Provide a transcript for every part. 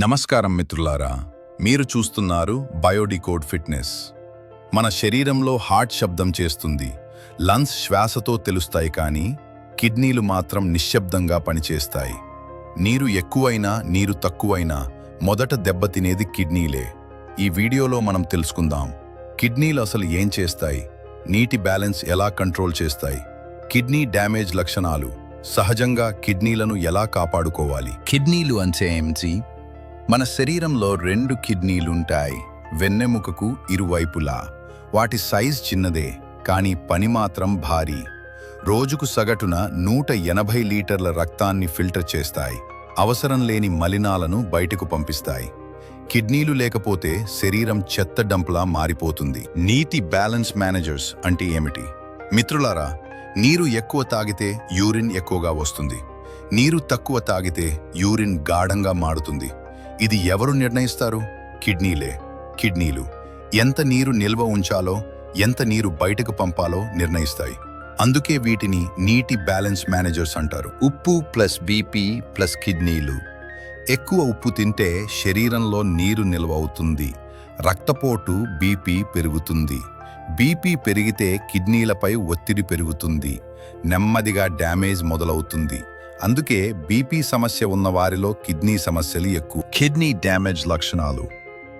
నమస్కారం మిత్రులారా, మీరు చూస్తున్నారు బయోడికోడ్ ఫిట్నెస్. మన శరీరంలో హార్ట్ శబ్దం చేస్తుంది, లంగ్స్ శ్వాసతో తెలుస్తాయి, కానీ కిడ్నీలు మాత్రం నిశ్శబ్దంగా పనిచేస్తాయి. నీరు ఎక్కువైనా నీరు తక్కువైనా మొదట దెబ్బతినేది కిడ్నీలే. ఈ వీడియోలో మనం తెలుసుకుందాం, కిడ్నీలు అసలు ఏం చేస్తాయి, నీటి బ్యాలెన్స్ ఎలా కంట్రోల్ చేస్తాయి, కిడ్నీ డ్యామేజ్ లక్షణాలు, సహజంగా కిడ్నీలను ఎలా కాపాడుకోవాలి. కిడ్నీలు అంటే ఏమిటి? మన శరీరంలో 2 కిడ్నీలుంటాయి, వెన్నెముకకు ఇరువైపులా. వాటి సైజ్ చిన్నదే, కానీ పని మాత్రం భారీ. రోజుకు సగటున 180 లీటర్ల రక్తాన్ని ఫిల్టర్ చేస్తాయి, అవసరం లేని మలినాలను బయటకు పంపిస్తాయి. కిడ్నీలు లేకపోతే శరీరం చెత్త డంప్లా మారిపోతుంది. నీటి బ్యాలెన్స్ మేనేజర్స్ అంటే ఏమిటి? మిత్రులారా, నీరు ఎక్కువ తాగితే యూరిన్ ఎక్కువగా వస్తుంది, నీరు తక్కువ తాగితే యూరిన్ గాఢంగా మారుతుంది. ఇది ఎవరు నిర్ణయిస్తారు? కిడ్నీలే. కిడ్నీలు ఎంత నీరు నిల్వ ఉంచాలో, ఎంత నీరు బయటకు పంపాలో నిర్ణయిస్తాయి. అందుకే వీటిని నీటి బ్యాలెన్స్ మేనేజర్స్ అంటారు. ఉప్పు ప్లస్ బీపీ ప్లస్ కిడ్నీలు. ఎక్కువ ఉప్పు తింటే శరీరంలో నీరు నిల్వ అవుతుంది, రక్తపోటు బీపీ పెరుగుతుంది. బీపీ పెరిగితే కిడ్నీలపై ఒత్తిడి పెరుగుతుంది, నెమ్మదిగా డ్యామేజ్ మొదలవుతుంది. అందుకే బీపీ సమస్య ఉన్న వారిలో కిడ్నీ సమస్యలు ఎక్కువ. కిడ్నీ డ్యామేజ్ లక్షణాలు,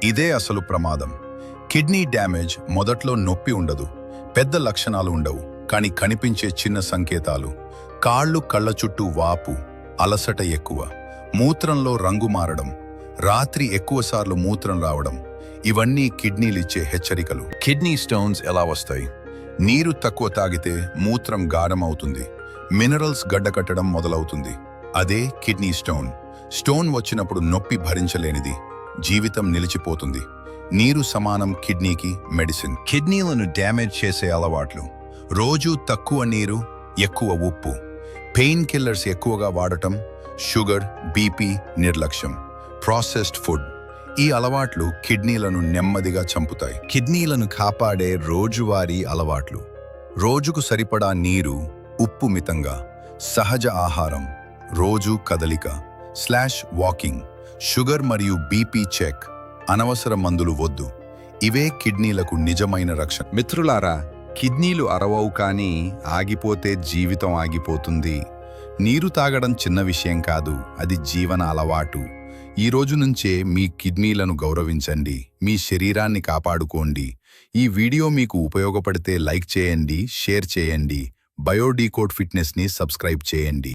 ఇదే అసలు ప్రమాదం. కిడ్నీ డ్యామేజ్ మొదట్లో నొప్పి ఉండదు, పెద్ద లక్షణాలు ఉండవు, కానీ కనిపించే చిన్న సంకేతాలు: కాళ్ళు కళ్ళ చుట్టూ వాపు, అలసట ఎక్కువ, మూత్రంలో రంగు మారడం, రాత్రి ఎక్కువసార్లు మూత్రం రావడం, ఇవన్నీ కిడ్నీలిచ్చే హెచ్చరికలు. కిడ్నీ స్టోన్స్ ఎలా వస్తాయి? నీరు తక్కువ తాగితే మూత్రం గాఢం అవుతుంది, మినరల్స్ గడ్డకట్టడం మొదలవుతుంది. అదే కిడ్నీ స్టోన్. స్టోన్ వచ్చినప్పుడు నొప్పి భరించలేనిది, జీవితం నిలిచిపోతుంది. నీరు సమానం కిడ్నీకి మెడిసిన్. కిడ్నీలను డ్యామేజ్ చేసే అలవాట్లు: రోజు తక్కువ నీరు, ఎక్కువ ఉప్పు, పెయిన్ కిల్లర్స్ ఎక్కువగా వాడటం, షుగర్, బీపీ నిర్లక్ష్యం, ప్రాసెస్డ్ ఫుడ్. ఈ అలవాట్లు కిడ్నీలను నెమ్మదిగా చంపుతాయి. కిడ్నీలను కాపాడే రోజువారీ అలవాట్లు: రోజుకు సరిపడా నీరు, ఉప్పు మితంగా, సహజ ఆహారం, రోజు కదలిక /వాకింగ్, షుగర్ మరియు బీపీ చెక్, అనవసర మందులు వద్దు. ఇవే కిడ్నీలకు నిజమైన రక్షణ. మిత్రులారా, కిడ్నీలు అరవవు, కానీ ఆగిపోతే జీవితం ఆగిపోతుంది. నీరు తాగడం చిన్న విషయం కాదు, అది జీవన అలవాటు. ఈ రోజు నుంచే మీ కిడ్నీలను గౌరవించండి, మీ శరీరాన్ని కాపాడుకోండి. ఈ వీడియో మీకు ఉపయోగపడితే లైక్ చేయండి, షేర్ చేయండి, బయోడికోడ్ ఫిట్నెస్ని సబ్స్క్రైబ్ చేయండి.